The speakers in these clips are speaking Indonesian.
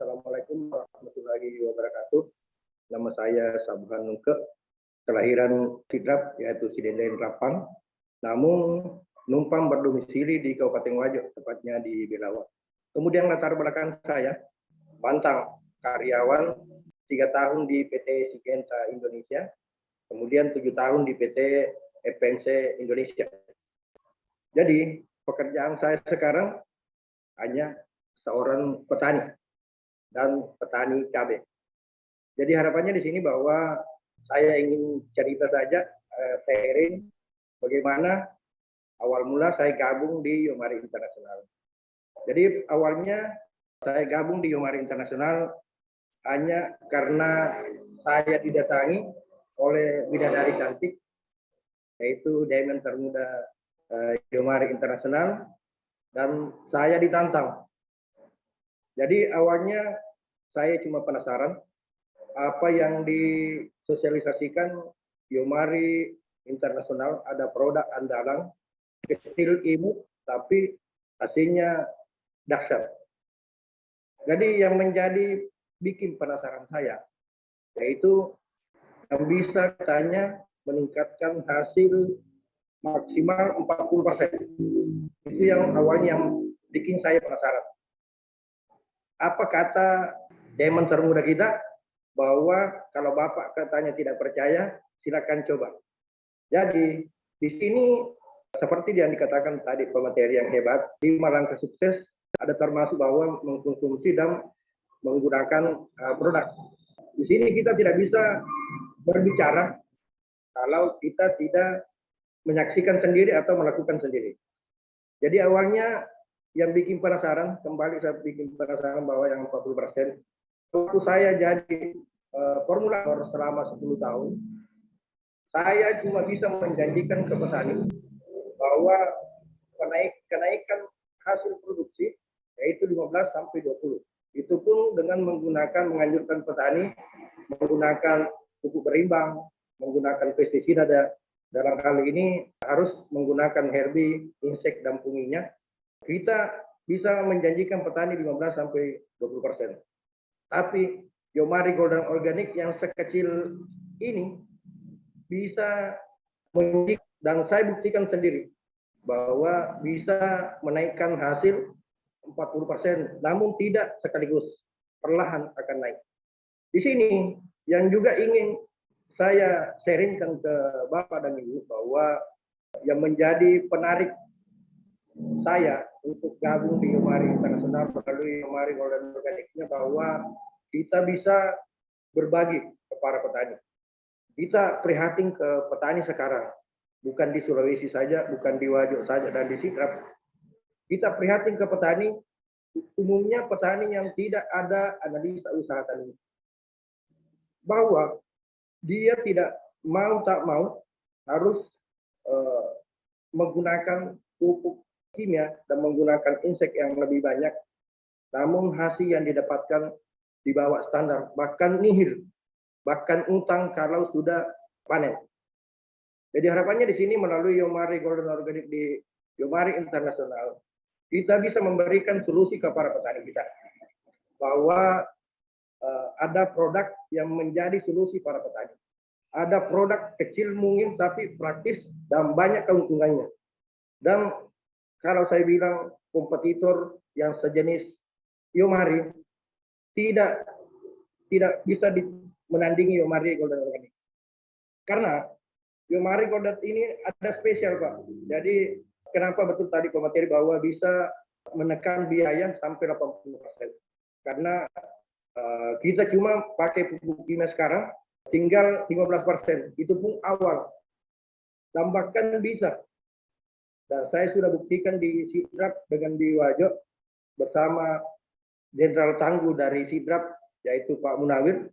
Assalamualaikum warahmatullahi wabarakatuh. Nama saya Sabhan Nungke, kelahiran Sidrap yaitu Sidenden Rapang, namun numpang berdomisili di Kabupaten Wajo, tepatnya di Belawan. Kemudian latar belakang saya, pantang karyawan 3 tahun di PT Syngenta Indonesia, kemudian 7 tahun di PT FNC Indonesia. Jadi pekerjaan saya sekarang hanya seorang petani dan petani cabai. Jadi harapannya di sini bahwa saya ingin cerita saja, sharing bagaimana awal mula saya gabung di Yomari Internasional. Jadi awalnya saya gabung di Yomari Internasional hanya karena saya didatangi oleh bidadari cantik, yaitu diamond termuda Yomari Internasional, dan saya ditantang. Jadi awalnya saya cuma penasaran apa yang disosialisasikan Yomari Internasional, ada produk andalan kecil imut tapi hasilnya dahsyat. Jadi yang menjadi bikin penasaran saya yaitu yang bisa katanya meningkatkan hasil maksimal 40%. Itu yang awalnya yang bikin saya penasaran. Apa kata diamond termuda kita bahwa kalau Bapak katanya tidak percaya, silakan coba. Jadi di sini seperti yang dikatakan tadi pemateri yang hebat, 5 langkah sukses ada termasuk bahwa mengkonsumsi dan menggunakan produk. Di sini kita tidak bisa berbicara kalau kita tidak menyaksikan sendiri atau melakukan sendiri. Jadi awalnya yang bikin penasaran, kembali saya bikin penasaran bahwa yang 40%, waktu saya jadi formulator selama 10 tahun, saya cuma bisa menjanjikan ke petani bahwa kenaikan hasil produksi yaitu 15 sampai 20. Itu pun dengan menganjurkan petani menggunakan pupuk berimbang, menggunakan pestisida, dalam hal ini harus menggunakan herbi, insek, dan funginya. Kita bisa menjanjikan petani 15 sampai 20%. Tapi Yomari Golden Organic yang sekecil ini bisa menunjukkan, dan saya buktikan sendiri bahwa bisa menaikkan hasil 40%, namun tidak sekaligus, perlahan akan naik. Di sini yang juga ingin saya sharingkan ke Bapak dan Ibu bahwa yang menjadi penarik saya untuk gabung di Yomari Internasional melalui Yomari Golden Organic-nya bahwa kita bisa berbagi ke para petani. Kita prihatin ke petani sekarang, bukan di Sulawesi saja, bukan di Wajo saja dan di Sidrap. Kita prihatin ke petani, umumnya petani yang tidak ada analisa usaha tani, bahwa dia tidak mau tak mau harus menggunakan pupuk kimia dan menggunakan insek yang lebih banyak, namun hasil yang didapatkan di bawah standar, bahkan nihil, bahkan utang kalau sudah panen. Jadi harapannya di sini melalui Yomari Golden Organic di Yomari Internasional, kita bisa memberikan solusi ke para petani kita, bahwa ada produk yang menjadi solusi para petani. Ada produk kecil mungkin tapi praktis dan banyak keuntungannya. Dan kalau saya bilang kompetitor yang sejenis Yomari tidak bisa menandingi Yomari Golden Organic. Karena Yomari Golden ini ada spesial, Pak. Jadi kenapa betul tadi pemateri bahwa bisa menekan biaya sampai 80%. Karena kita cuma pakai pupuk kimia sekarang tinggal 15%. Itu pun awal. Dan bahkan bisa. Dan saya sudah buktikan di Sidrap dengan di Wajo bersama Jenderal Tangguh dari Sidrap, yaitu Pak Munawir.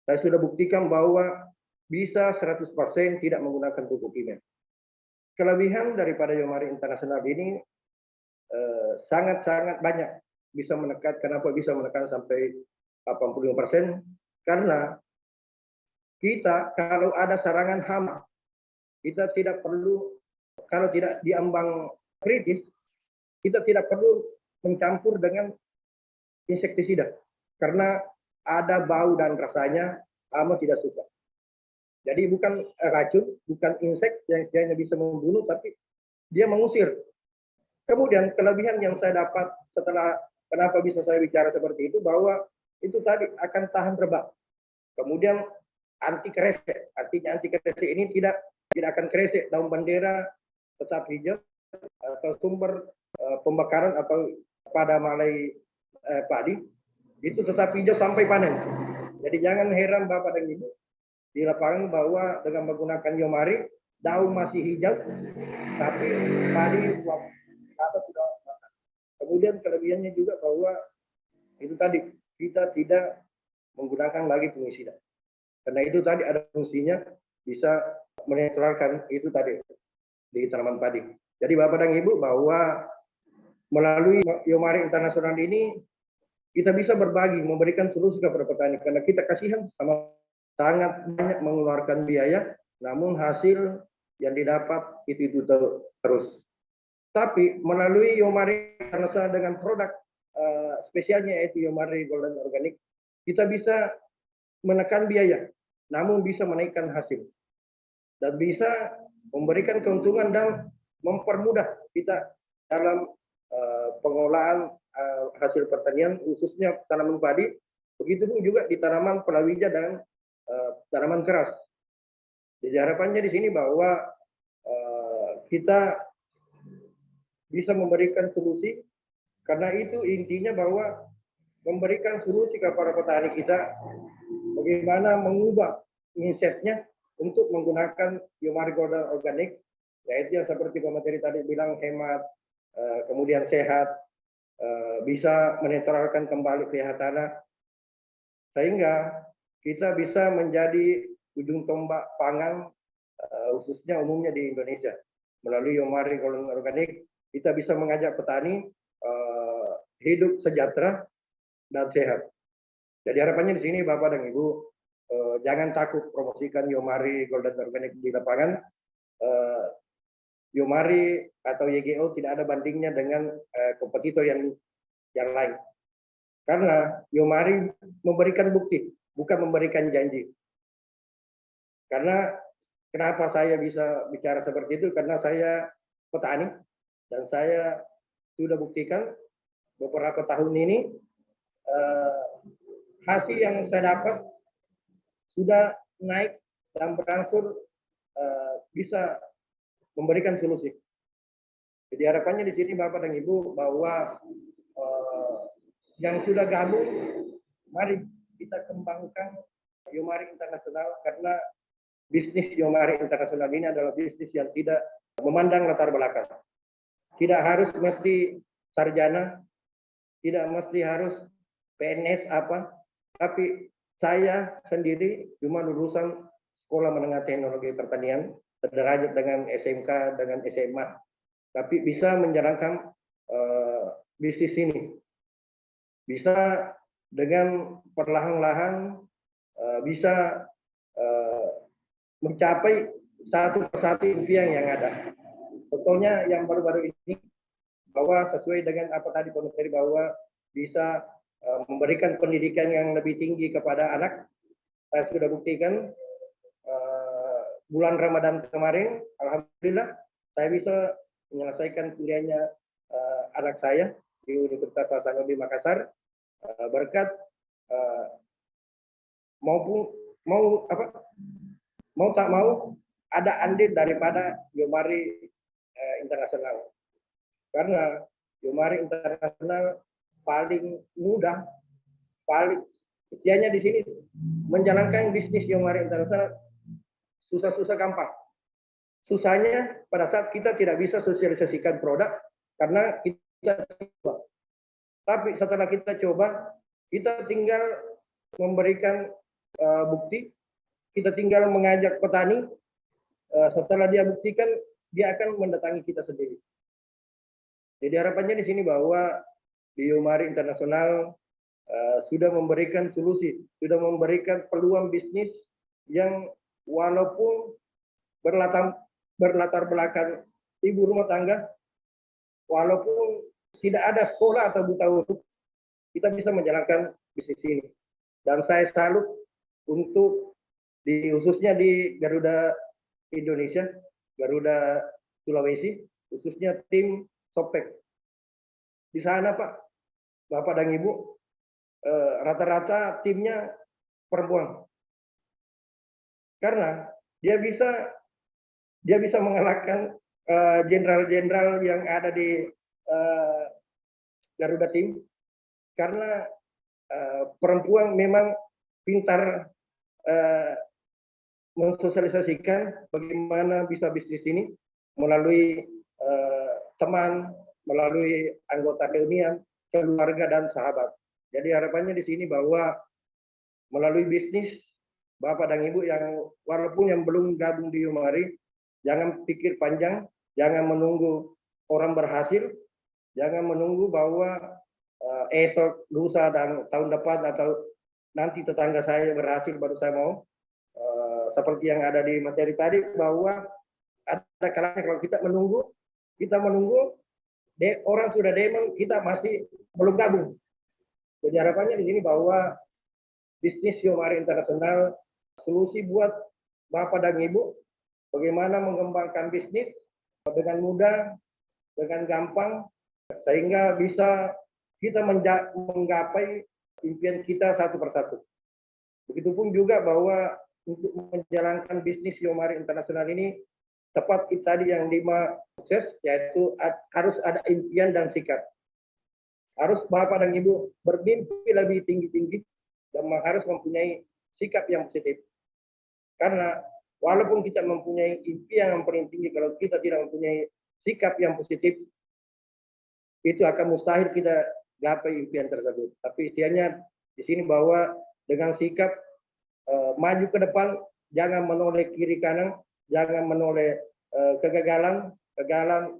Saya sudah buktikan bahwa bisa 100% tidak menggunakan pupuk kimia. Kelebihan daripada Yomari Internasional ini sangat-sangat banyak. Bisa menekan, kenapa bisa menekan sampai 85%? Karena kita kalau ada serangan hama, kita tidak perlu, kalau tidak diambang kritis, kita tidak perlu mencampur dengan insektisida. karena ada bau dan rasanya Amo tidak suka. Jadi bukan racun, bukan insek yang istilahnya bisa membunuh, tapi dia mengusir. Kemudian kelebihan yang saya dapat setelah, kenapa bisa saya bicara seperti itu, bahwa itu tadi akan tahan rebah. Kemudian anti kresek, artinya anti kresek ini tidak akan kresek, daun bendera tetap hijau, atau sumber pembakaran atau pada malai padi itu tetap hijau sampai panen. Jadi jangan heran Bapak dan Ibu di lapangan bahwa dengan menggunakan Yomari daun masih hijau, tapi padi atas sudah matang. Kemudian kelebihannya juga bahwa itu tadi kita tidak menggunakan lagi fungisida. Karena itu tadi ada fungsinya bisa menetralkan itu tadi di tanaman padi. Jadi Bapak dan Ibu bahwa melalui Yomari Internasional ini kita bisa berbagi, memberikan solusi kepada petani karena kita kasihan sama sangat banyak mengeluarkan biaya, namun hasil yang didapat itu terus. Tapi melalui Yomari Internasional dengan produk spesialnya yaitu Yomari Golden Organic, kita bisa menekan biaya, namun bisa menaikkan hasil dan bisa memberikan keuntungan dan mempermudah kita dalam pengolahan hasil pertanian, khususnya tanaman padi, begitu pun juga di tanaman palawija dan tanaman keras. Jadi harapannya di sini bahwa kita bisa memberikan solusi, karena itu intinya bahwa memberikan solusi kepada petani kita bagaimana mengubah mindsetnya untuk menggunakan Yomari Golden Organic, yaitu yang seperti Pak Menteri tadi bilang hemat, kemudian sehat, bisa menetralkan kembali pH tanah, sehingga kita bisa menjadi ujung tombak pangan khususnya umumnya di Indonesia. Melalui Yomari Golden Organic kita bisa mengajak petani hidup sejahtera dan sehat. Jadi harapannya di sini Bapak dan Ibu jangan takut promosikan Yomari Golden Organic di lapangan. Yomari atau YGO tidak ada bandingnya dengan kompetitor yang lain. Karena Yomari memberikan bukti, bukan memberikan janji. Karena kenapa saya bisa bicara seperti itu? Karena saya petani dan saya sudah buktikan beberapa tahun ini hasil yang saya dapat sudah naik dan berangsur bisa memberikan solusi. Jadi harapannya di sini Bapak dan Ibu bahwa yang sudah gabung, mari kita kembangkan Yomari Internasional, karena bisnis Yomari Internasional ini adalah bisnis yang tidak memandang latar belakang. Tidak harus mesti sarjana, tidak mesti harus PNS apa, tapi saya sendiri cuma lulusan Sekolah Menengah Teknologi Pertanian, sederajat dengan SMK, dengan SMA, tapi bisa menjalankan bisnis ini. Bisa dengan perlahan-lahan bisa mencapai satu persatu impian yang ada. Contohnya yang baru-baru ini, bahwa sesuai dengan apa tadi Pak Menteri, bahwa bisa memberikan pendidikan yang lebih tinggi kepada anak. Saya sudah buktikan bulan Ramadan kemarin, alhamdulillah saya bisa menyelesaikan kuliahnya anak saya di Universitas Hasanuddin Makassar berkat mau tak mau ada andil daripada Yomari Internasional. Karena Yomari Internasional paling mudah, paling istilahnya di sini menjalankan bisnis Yomari Internasional susah-susah gampang. Susahnya pada saat kita tidak bisa sosialisasikan produk karena kita coba. Tapi setelah kita coba, kita tinggal memberikan bukti, kita tinggal mengajak petani. Setelah dia buktikan, dia akan mendatangi kita sendiri. Jadi harapannya di sini bahwa di Yomari Internasional sudah memberikan solusi, sudah memberikan peluang bisnis yang walaupun berlatar belakang ibu rumah tangga, walaupun tidak ada sekolah atau buta huruf, kita bisa menjalankan bisnis ini. Dan saya salut untuk khususnya di Garuda Indonesia, Garuda Sulawesi, khususnya tim Sopek. Di sana Pak, Bapak dan Ibu, rata-rata timnya perempuan. Karena dia bisa mengalahkan jenderal-jenderal yang ada di Garuda tim, karena perempuan memang pintar mensosialisasikan bagaimana bisa bisnis ini melalui teman, melalui anggota keilmuan, keluarga dan sahabat. Jadi harapannya di sini bahwa melalui bisnis Bapak dan Ibu yang walaupun yang belum gabung di Yomari, jangan pikir panjang, jangan menunggu orang berhasil, jangan menunggu bahwa esok, lusa, dan tahun depan atau nanti tetangga saya berhasil baru saya mau. Seperti yang ada di materi tadi, bahwa ada kalanya kalau kita menunggu, orang sudah demo, kita masih belum gabung. Jadi harapannya di sini bahwa bisnis Yomari Internasional solusi buat Bapak dan Ibu bagaimana mengembangkan bisnis dengan mudah, dengan gampang, sehingga bisa kita menggapai impian kita satu persatu. Begitupun juga bahwa untuk menjalankan bisnis Yomari Internasional ini, tepat tadi yang 5 sukses, yaitu harus ada impian dan sikap. Harus Bapak dan Ibu bermimpi lebih tinggi-tinggi dan harus mempunyai sikap yang positif. Karena walaupun kita mempunyai impian yang paling tinggi, kalau kita tidak mempunyai sikap yang positif, itu akan mustahil kita gapai impian tersebut. Tapi istilahnya di sini bahwa dengan sikap maju ke depan, jangan menoleh kiri kanan, jangan menoleh kegagalan,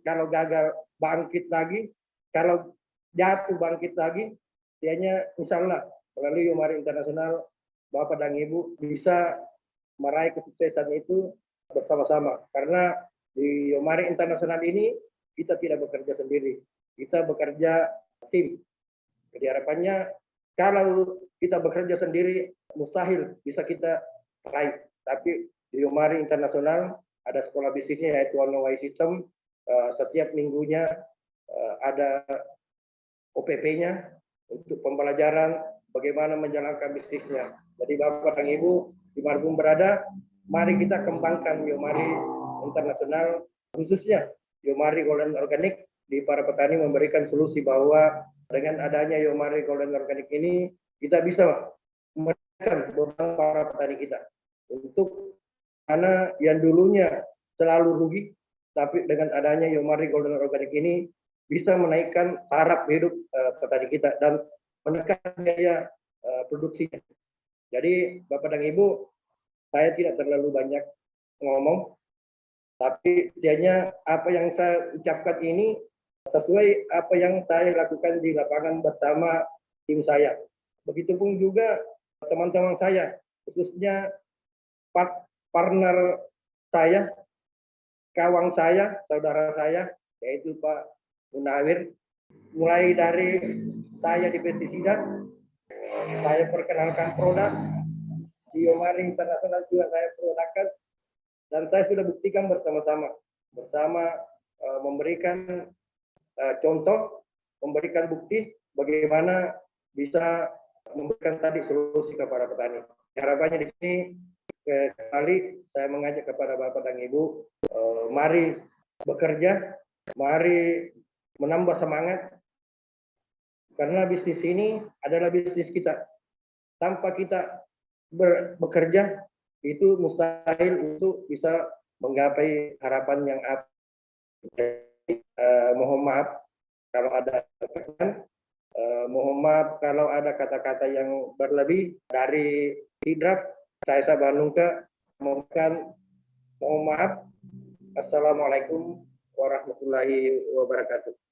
kalau gagal bangkit lagi, kalau jatuh bangkit lagi, istilahnya insya Allah melalui Yomari Internasional, Bapak dan Ibu bisa meraih kesuksesan itu bersama-sama. Karena di Yomari Internasional ini kita tidak bekerja sendiri, kita bekerja tim. Jadi harapannya kalau kita bekerja sendiri mustahil bisa kita raih. Tapi di Yomari Internasional ada sekolah bisnisnya, yaitu One Way System. Setiap minggunya ada OPP-nya untuk pembelajaran bagaimana menjalankan bisnisnya. Jadi Bapak dan Ibu dimanapun berada, mari kita kembangkan Yomari Internasional, khususnya Yomari Golden Organic di para petani, memberikan solusi bahwa dengan adanya Yomari Golden Organic ini kita bisa menekan beban para petani kita untuk, karena yang dulunya selalu rugi, tapi dengan adanya Yomari Golden Organic ini bisa menaikkan taraf hidup petani kita dan menekan biaya produksinya. Jadi Bapak dan Ibu, saya tidak terlalu banyak ngomong, tapi setidaknya apa yang saya ucapkan ini sesuai apa yang saya lakukan di lapangan bersama tim saya. Begitupun juga teman-teman saya, khususnya partner saya, kawan saya, saudara saya, yaitu Pak Munawir. Mulai dari saya di pestisida, saya perkenalkan produk, di Yomari Internasional juga saya produkkan, dan saya sudah buktikan bersama-sama memberikan contoh, memberikan bukti bagaimana bisa memberikan tadi solusi kepada petani. Harapannya di sini kembali saya mengajak kepada Bapak dan Ibu, mari bekerja, mari menambah semangat, karena bisnis ini adalah bisnis kita. Tanpa kita bekerja, itu mustahil untuk bisa menggapai harapan yang ada. Mohon maaf kalau ada kekurangan, mohon maaf kalau ada kata-kata yang berlebih. Dari Hidrap, saya Sabanungka, mohon maaf. Assalamualaikum warahmatullahi wabarakatuh.